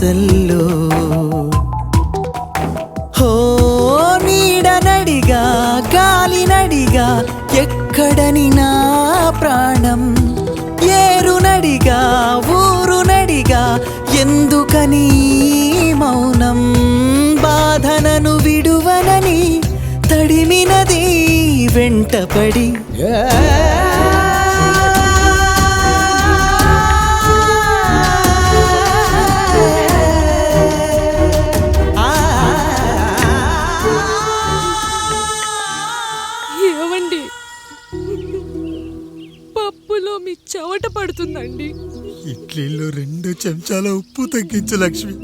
శ్వాసల్లో హో నీడనడిగా గాలినడిగా ఎక్కడని నా ప్రాణం ఏరునడిగా ఊరునడిగా ఎందుకని మౌనం బాధనను విడువనని తడిమినది వెంటపడి ఏవండి, పప్పులో మీ చెవట పడుతుందండి. ఇడ్లీలో 2 చెంచాల ఉప్పు తగ్గించు లక్ష్మి.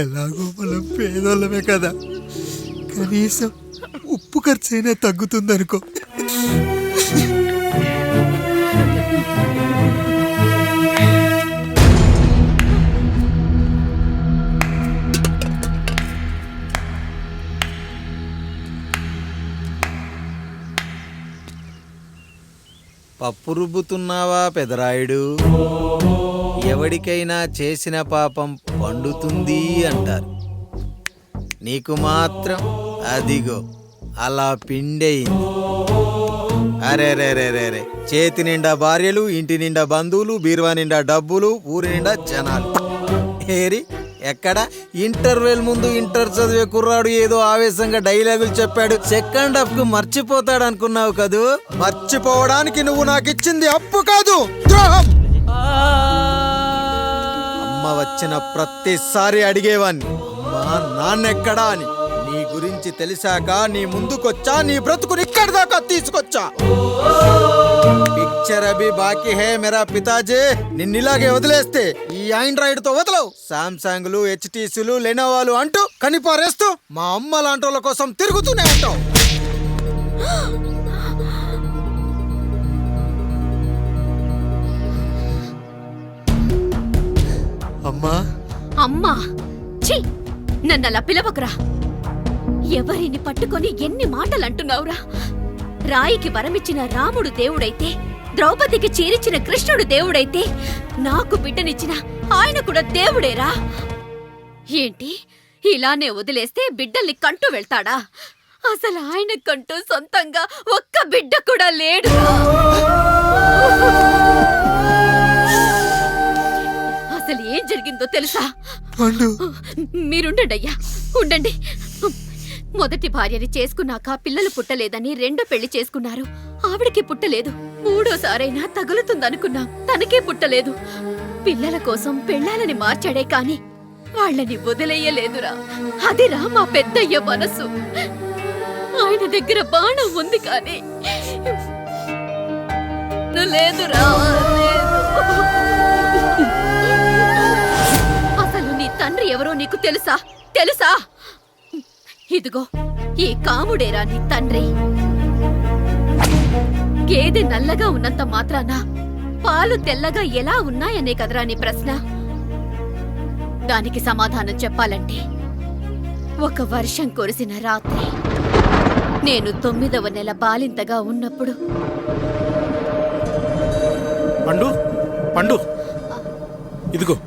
ఎలాగో మనం పేదోళ్ళమే కదా, కనీసం ఉప్పు ఖర్చైనా తగ్గుతుందనుకో. పప్పు రుబ్బుతున్నావా పెదరాయుడు? ఎవడికైనా చేసిన పాపం పండుతుంది అంటారు. నీకు మాత్రం అదిగో అలా పిండయింది. అరే రే రే రే రే, చేతి నిండా భార్యలు, ఇంటి నిండా బంధువులు, బీరువా నిండా డబ్బులు, ఊరి నిండా జనాలు. ఏరి ఎక్కడ? ఇంటర్వెల్ ముందు ఇంటర్ చదివే కుర్రాడు ఏదో ఆవేశంగా డైలాగులు చెప్పాడు, సెకండ్ హాఫ్ కు మర్చిపోతాడు అనుకున్నావు కదూ? మర్చిపోవడానికి నువ్వు నాకు ఇచ్చింది అప్పు కాదు, ద్రోహం. అమ్మ వచ్చిన ప్రతిసారి అడిగేవాణ్ణి, అమ్మా నాన్నెక్కడా అని. నీ గురించి తెలిసాక నీ ముందుకొచ్చా, నీ బ్రతుకుని ఇక్కడి దాకా తీసుకొచ్చా. పిక్చర్ అభి బాకీ హే మేరా పితాజీ. నిన్నిలాగే వదిలేస్తే ఈ ఆండ్రాయిడ్ తో వదలవు. సామ్సంగ్లు, హెచ్టీసీలు, లెనోవాలు అంటూ కనిపారేస్తూ మా అమ్మ లాంటి వాళ్ళ కోసం తిరుగుతూనే ఉంటావు. అమ్మా అమ్మా, ఛీ, నన్నలా పిలవకురా. ఎవరిని పట్టుకొని ఎన్ని మాటలు అంటున్నావురా? రాయికి వరమిచ్చిన రాముడు దేవుడైతే, ద్రౌపదికి చీరిచిన కృష్ణుడు దేవుడైతే, నాకు బిడ్డనిచ్చిన ఆయన కూడా దేవుడేరా. ఏంటి, ఇలానే వదిలేస్తే బిడ్డల్ని కంటూ వెళ్తాడా? అసలు ఆయన కంటూ సొంతంగా ఒక్క బిడ్డ కూడా లేడురా. అసలు ఏం జరిగిందో తెలుసా? మీరుండండి అయ్యా, ఉండండి. మొదటి భార్యని చేసుకున్నాక పిల్లలు పుట్టలేదని 2వ పెళ్లి చేసుకున్నారు. ఆవిడికి పుట్టలేదు. 3వసారైనా తగులుతుందనుకున్నాం, తనకే పుట్టలేదు. పిల్లల కోసం పెళ్ళాలని మార్చాడే కాని వాళ్ళని వదిలేయలేదురా. అదిరా మా పెద్దయ్య మనసు. ఆయన దగ్గర బాణం ఉంది కానీ లేదురా, లేదు. అసలు నీ తండ్రి ఎవరో నీకు తెలుసా? తెలుసా? ఇదిగో ఈ కాముడేరా నీ తండ్రి. గేదె నల్లగా ఉన్నంత మాత్రాన పాలు తెల్లగా ఎలా ఉన్నాయనే కదరా నీ ప్రశ్న. దానికి సమాధానం చెప్పాలంటే, ఒక వర్షం కురిసిన రాత్రి నేను 9వ నెల బాలింతగా ఉన్నప్పుడు. పండు పండు, ఇదిగో.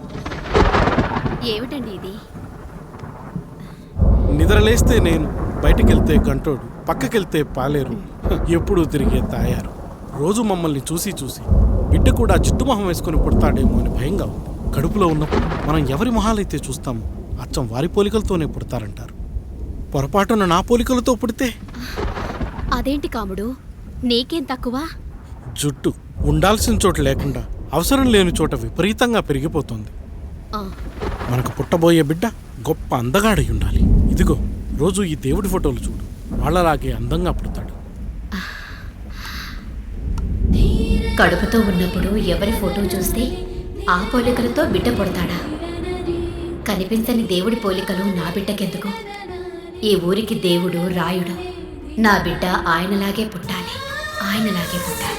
ఏమిటండి ఇది? నిద్రలేస్తే నేను, బయటికెళ్తే గంటోడు, పక్కకెళ్తే పాలేరు, ఎప్పుడూ తిరిగే తాయారు. రోజు మమ్మల్ని చూసి చూసి బిడ్డ కూడా చిట్టుమొహం వేసుకుని పుడతాడేమో అని భయంగా ఉంది. కడుపులో ఉన్నప్పుడు మనం ఎవరి మొహాలైతే చూస్తామో అచ్చం వారి పోలికలతోనే పుడతారంటారు. పొరపాటున నా పోలికలతో పుడితే? అదేంటి కాముడు, నీకేం తక్కువ? జుట్టు ఉండాల్సిన చోట లేకుండా అవసరం లేని చోట విపరీతంగా పెరిగిపోతుంది. మనకు పుట్టబోయే బిడ్డ గొప్ప అందగాడై ఉండాలి. ఇదిగో రోజు ఈ దేవుడి ఫోటోలు చూడు, వాళ్ళలాగే అందంగా పుడతాడు. కడుపుతో ఉన్నప్పుడు ఎవరి ఫోటో చూస్తే ఆ పోలికలతో బిడ్డ పుడతాడా? కనిపించని దేవుడి పోలికలు నా బిడ్డకెందుకు? ఈ ఊరికి దేవుడు రాయుడు. నా బిడ్డ ఆయనలాగే పుట్టాలి, ఆయనలాగే పుట్టాలి.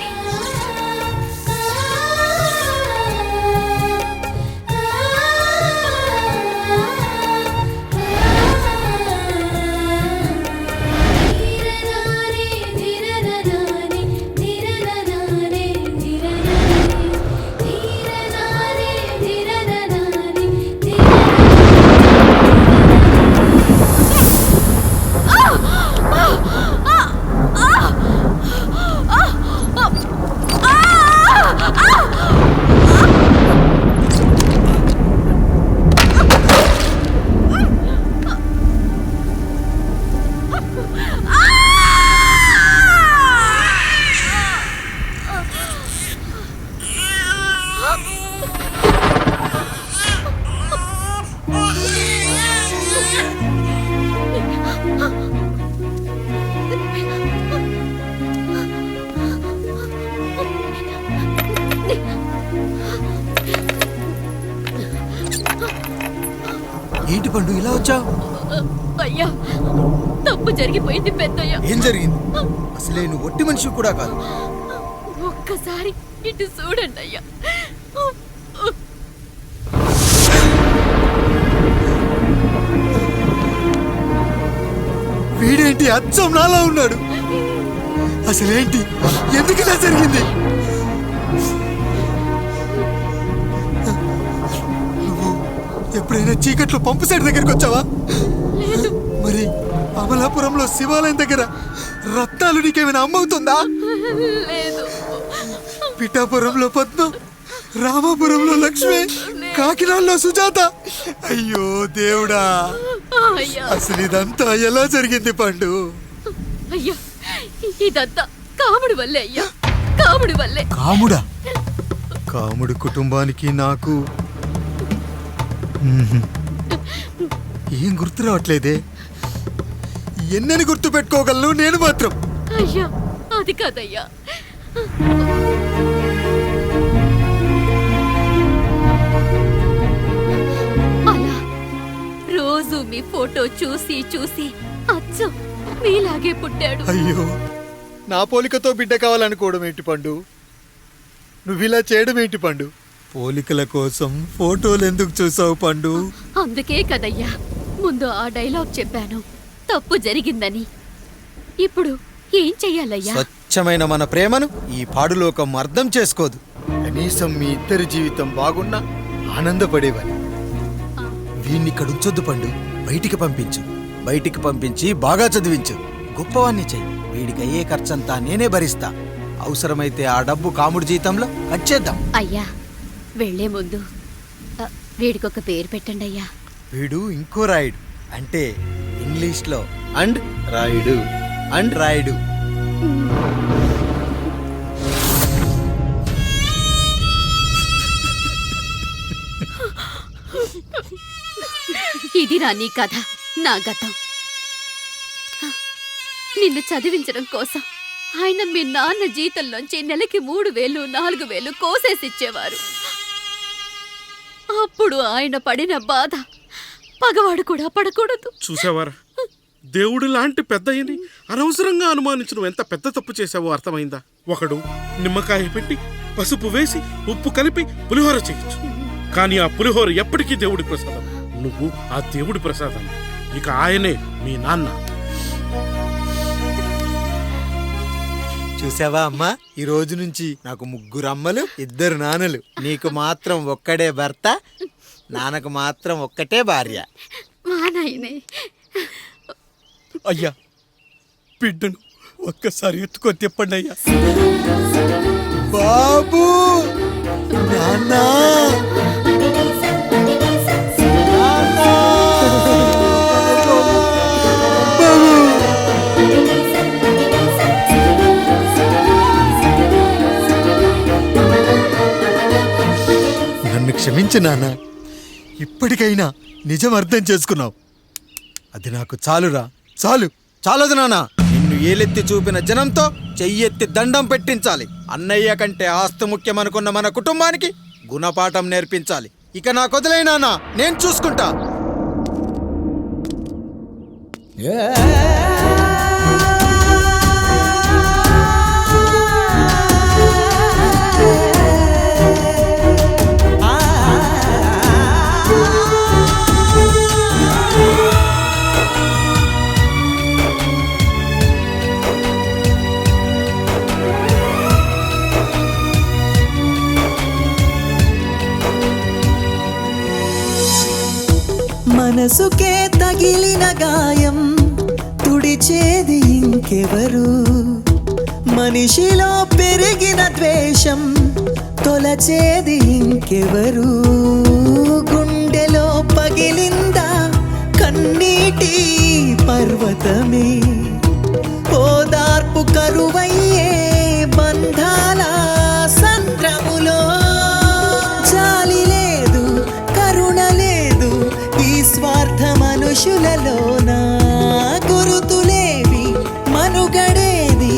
ఏంటి పండు ఇలా వచ్చావు? అయ్యా, తప్పు జరిగిపోయింది పెద్దయ్యా. ఏం జరిగింది? అసలే నువ్వు ఒట్టి మనిషి కూడా కాదు. ఒక్కసారి ఇటు చూడండి అయ్యా. వీడేంటి అచ్చం నాలా ఉన్నాడు? అసలేంటి, ఎందుకు ఇలా జరిగింది? నువ్వు ఎప్పుడైనా చీకట్లో పంపు సైడ్ దగ్గరికి వచ్చావా? మరి అమలాపురంలో శివాలయం దగ్గర రత్నాలు నీకేమైనా అమ్మవుతుందా? లేదు. పిఠాపురంలో పద్మ, రామాపురంలో లక్ష్మి, కాకినాడలో సుజాత. అయ్యో దేవుడా, అయ్యా, అసలు ఇదంతా ఎలా జరిగింది పండు? అయ్యా, ఇదంతా కాముడి వల్లే అయ్యా, కాముడి వల్లే. కాముడా? కాముడు కుటుంబానికి నాకు ఏం గుర్తు రావట్లేదే. ఎన్నని గుర్తు పెట్టుకోగలను నేను మాత్రం? అయ్యా, అది కాదయ్యా. అలా రోజు మీ ఫోటో చూసి చూసి అచ్చం మీలాగే పుట్టాడు. అయ్యో, నా పోలికతో బిడ్డ కావాలనుకోవడం ఏంటి పండు? నువ్విలా చేయడం ఏంటి పండు? పోలికల కోసం ఫోటోలు ఎందుకు చూసావు పండు? అందుకే కదయ్యా ముందు ఆ డైలాగ్ చెప్పాను, తప్పు జరిగిందని. ఇప్పుడు ఏం చెయ్యాలయ్యా? స్వచ్ఛమైన మన ప్రేమను ఈ పాడులోకం అర్థం చేసుకోదు. కనీసం మీ ఇద్దరి జీవితం బాగున్నా ఆనందపడేవాని. వీణ్ణి ఇక్కడ ఉంచొద్దు పండు, బయటికి పంపించు. బయటికి పంపించి బాగా చదివించు, గొప్పవాణ్ణి చెయ్యి. వీడికి అయ్యే ఖర్చంతా నేనే భరిస్తా. అవసరమైతే ఆ డబ్బు కాముడి జీతంలో కట్ చేద్దాం. అయ్యా, వెళ్లే ముందు వీడికొక పేరు పెట్టండి అయ్యా. వీడు ఇంకో రాయుడు, అంటే ఇంగ్లీష్లో అండ్ రాయుడు, అండ్ రాయుడు. ఇదిరా నీ కథ, నా గతం. నిన్ను చదివించడం కోసం ఆయన మీ నాన్న జీతంలోంచి నెలకి 3,000, 4,000 కోసేసిచ్చేవారు. అప్పుడు ఆయన పడిన బాధ పగవాడు కూడా పడకూడదు. చూసావారా, దేవుడు లాంటి పెద్దయ్యని అనవసరంగా అనుమానించడం ఎంత పెద్ద తప్పు చేసావో అర్థమైందా? ఒకడు నిమ్మకాయ పెట్టి పసుపు వేసి ఉప్పు కలిపి పులిహోర చేయొచ్చు, కానీ ఆ పులిహోర ఎప్పటికీ దేవుడి ప్రసాదం. నువ్వు ఆ దేవుడి ప్రసాదం. ఇక ఆయనే మీ నాన్న. చూసావా అమ్మా, ఈ రోజు నుంచి నాకు 3 అమ్మలు, 2 నాన్నలు. నీకు మాత్రం ఒక్కడే భర్త, నాన్నకు మాత్రం ఒక్కటే భార్య. మా నాయనే. అయ్యా, బిడ్డను ఒక్కసారి ఎత్తుకొని తిప్పండి అయ్యా. బాబు, నాన్నా, నన్ను క్షమించు నాన్న. ఇప్పటికైనా నిజం అర్థం చేసుకున్నావు. అది నాకు చాలురా, చాలు. చాలదు నాన్న, నిన్ను ఏలెత్తి చూపిన జనంతో చెయ్యెత్తి దండం పెట్టించాలి. అన్నయ్య కంటే ఆస్తి ముఖ్యమనుకున్న మన కుటుంబానికి గుణపాఠం నేర్పించాలి. ఇక నాకు వదిలే నాన్న, నేను చూసుకుంటా. మనసుకే తగిలిన గాయం తుడిచేది ఇంకెవరు? మనిషిలో పెరిగిన ద్వేషం తొలచేది ఇంకెవరు? గుండెలో పగిలిందా కన్నీటి పర్వతమే? ఓదార్పు కరువయ్యే బంధాల సంద్రములో జాలి లేదు, కరుణ లేదు ఈ స్వార్థ మనుషులలోన. గురుతులేవి, మనుగడేది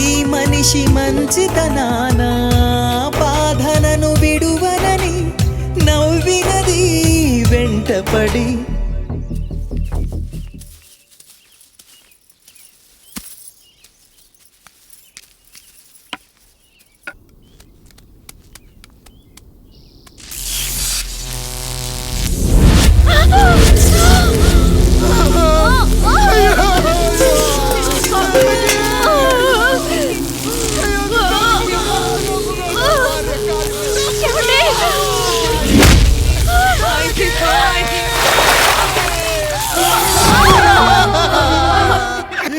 ఈ మనిషి మంచితనాన. బాధనను విడువనని నవ్వినది వెంటపడి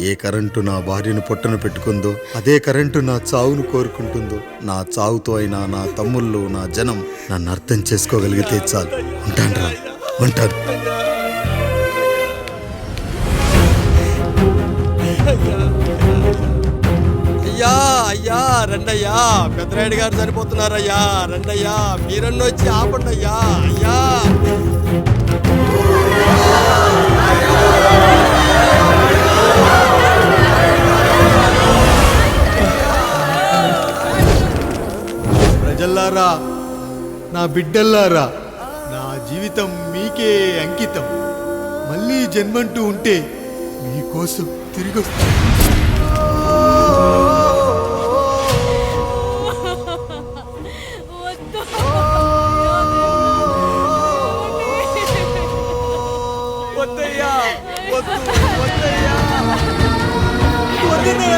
ఏ కరెంటు నా భార్యను పొట్టను పెట్టుకుందో అదే కరెంటు నా చావును కోరుకుంటుందో, నా చావుతో అయినా నా తమ్ముళ్ళు, నా జనం నన్ను అర్థం చేసుకోగలిగితే చాలు. ఉంటాను, ఉంటాను. అయ్యా అయ్యా రండయ్యా, పెద్దరాయుడు గారు చనిపోతున్నారయ్యా, రండయ్యా, మీరన్న వచ్చి ఆపండి అయ్యా. అయ్యా ప్రజల్లారా, నా బిడ్డల్లారా, నా జీవితం మీకే అంకితం. మళ్ళీ జన్మంటూ ఉంటే మీకోసం తిరిగి వస్తాను. వద్దయ్యా, వద్దు, వద్దయ్యా, వద్దనే.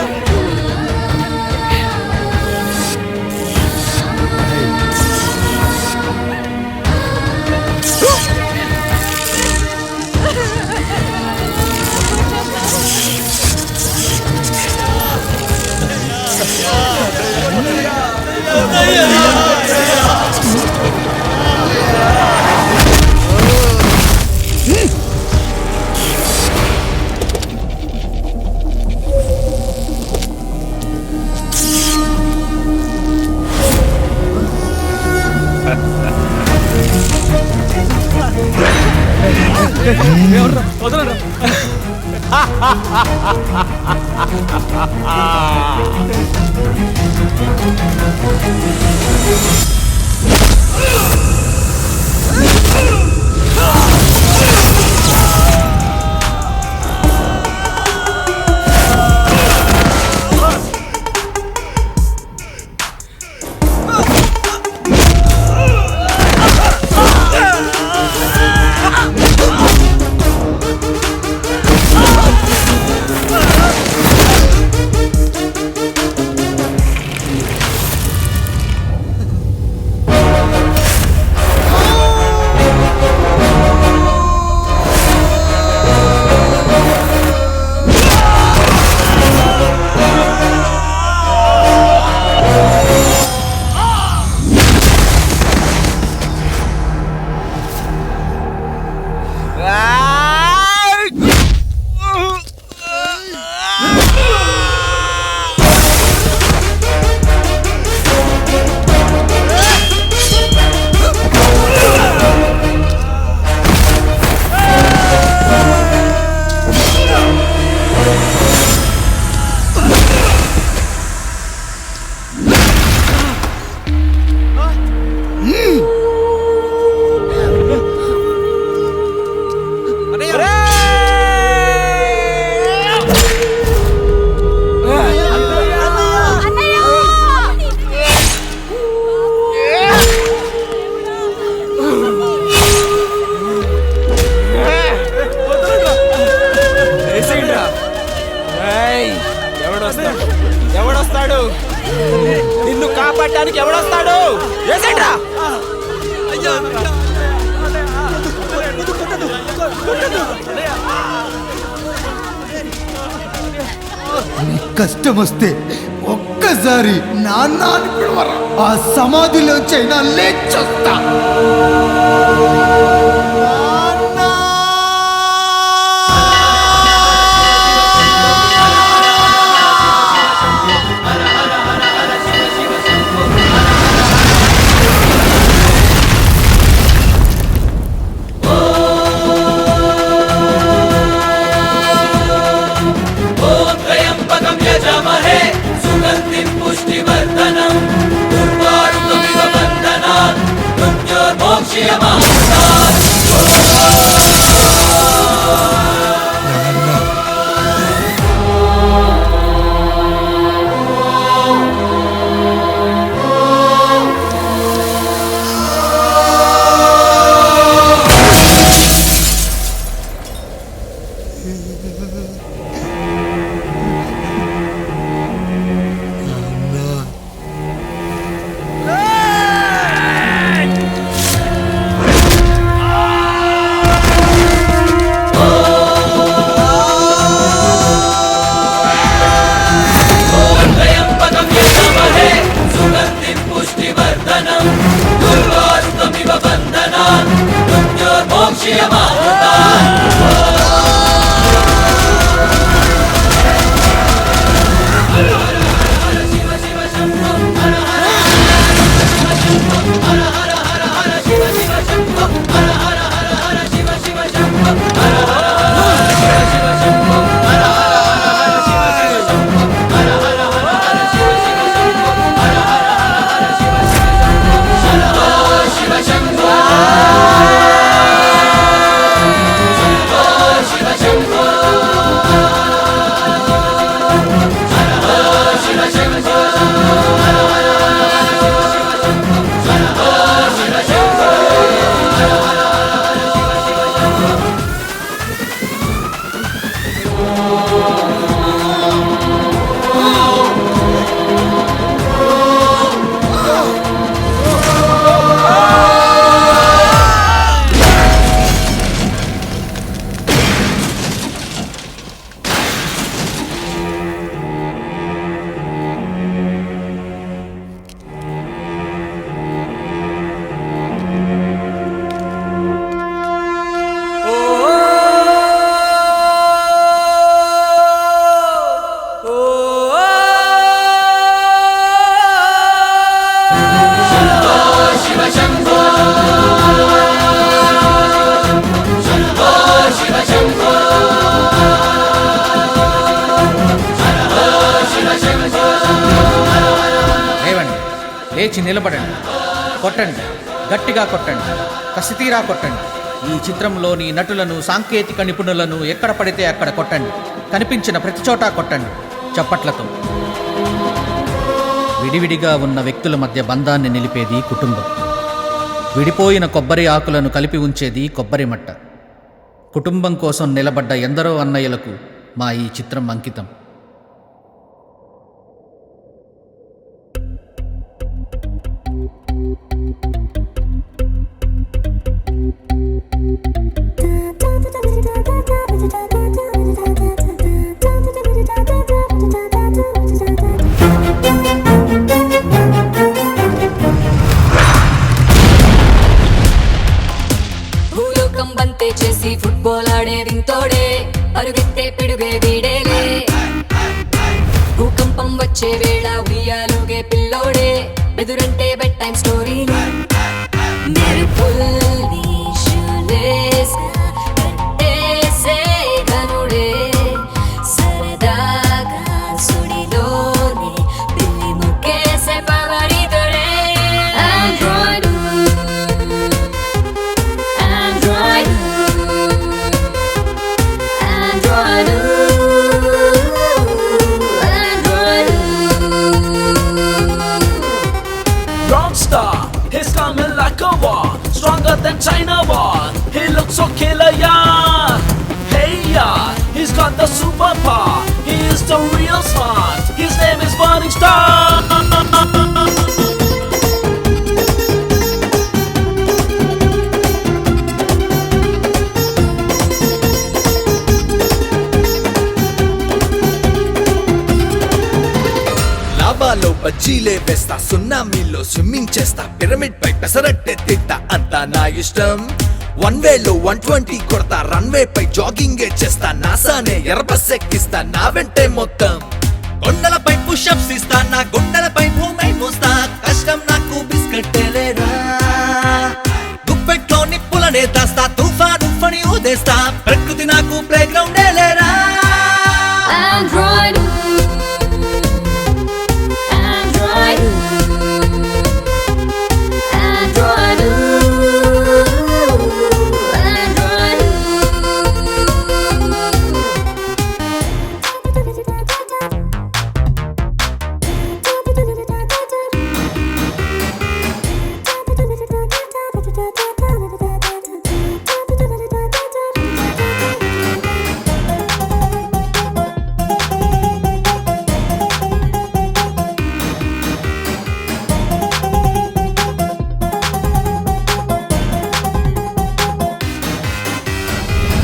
ఎవడొస్తాడు? నిన్ను కాపాడటానికి ఎవడొస్తాడు? ఏసేట్రా? కష్టం వస్తే ఒక్కసారి నాన్న అని పిలవరా, ఆ సమాధిలోంచైనా లేచొస్తా. లేవండి, లేచి నిలబడండి, కొట్టండి, గట్టిగా కొట్టండి, కసితీరా కొట్టండి. ఈ చిత్రంలోని నటులను, సాంకేతిక నిపుణులను ఎక్కడ పడితే అక్కడ కొట్టండి. కనిపించిన ప్రతి చోట కొట్టండి చప్పట్లతో. విడివిడిగా ఉన్న వ్యక్తుల మధ్య బంధాన్ని నిలిపేది కుటుంబం. విడిపోయిన కొబ్బరి ఆకులను కలిపి ఉంచేది కొబ్బరి మట్ట. కుటుంబం కోసం నిలబడ్డ ఎందరో అన్నయ్యలకు మా ఈ చిత్రం అంకితం. భూలోకం బంతే చేసి ఫుట్బాల్ ఆడే వింతోడే అరుగెత్తే పిడుగే వీడేలే భూకంపం వచ్చే వేళ ఉయ్యాలుగే పిల్లోడే ఎదురంటే బెడ్ టైం స్టోరీనే మెరుపుల్ని షూలేస్గా కట్టేసే ఘనుడే సరదాగా సుడిలోనే పిల్లి ముక్కేసే పవరితుడే Android Android Android Rockstar, he's coming like a war, stronger than China war. He looks so killer, yeah. Hey, yeah, he's got the superpower. He is the real smart. His name is Burning Star. లాభాలో బజ్జీలే వేస్తా, సున్నామీలో swimming చేస్తా, pyramid పై పెసరట్టే తిట్టా, అంతా నా ఇష్టం. 1 వేలో 120 కొడతా, runway పై జాగింగే చేస్తా, నాసానే ఎర్రబస్ ఎక్కిస్తా, నా వెంటే మొత్తం. కొండలపై పుషప్స్ ఇస్తా, నా గుండెలపై భూమై మోస్తా, కష్టం నాకు బిస్కెట్టేలేరా. గుప్పెట్లో నిప్పులనే దాస్తా, తుఫాను ఫణి ఊదేస్తా, ప్రకృతి నాకు ప్లే గ్రౌండే లేరా. Android Android Android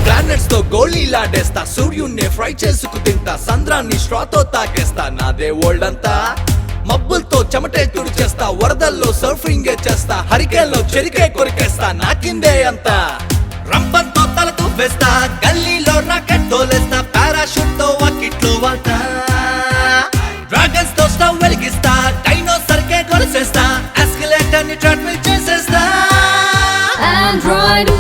ప్లానెట్స్ తో గోళీలాడేస్తా, సూర్యున్నే ఫ్రై చేసుకు తింటా, సంద్రాన్ని స్ట్రాతో తాగేస్తా, నాదే వరల్డ్ అంతా. మబ్బులతో చెమటే తుడిచేస్తా, వరదల్లో సర్ఫింగే చేస్తా, హరికేల్లో చెరికే కొరికేస్తా, నాకిందే అంతా. రంపంతో తల తూపేస్తా, గల్లీలో రాకెట్ తోలేస్తా, పారాషూట్ తో వాకిట్లో వాటా, డ్రాగన్స్ తో స్టవ్ వెలిగిస్తా, డైనోసర్ కే కొలిసేస్తా, ఎస్కలేటర్ ని ట్రాట్మిల్ చేసేస్తా. Android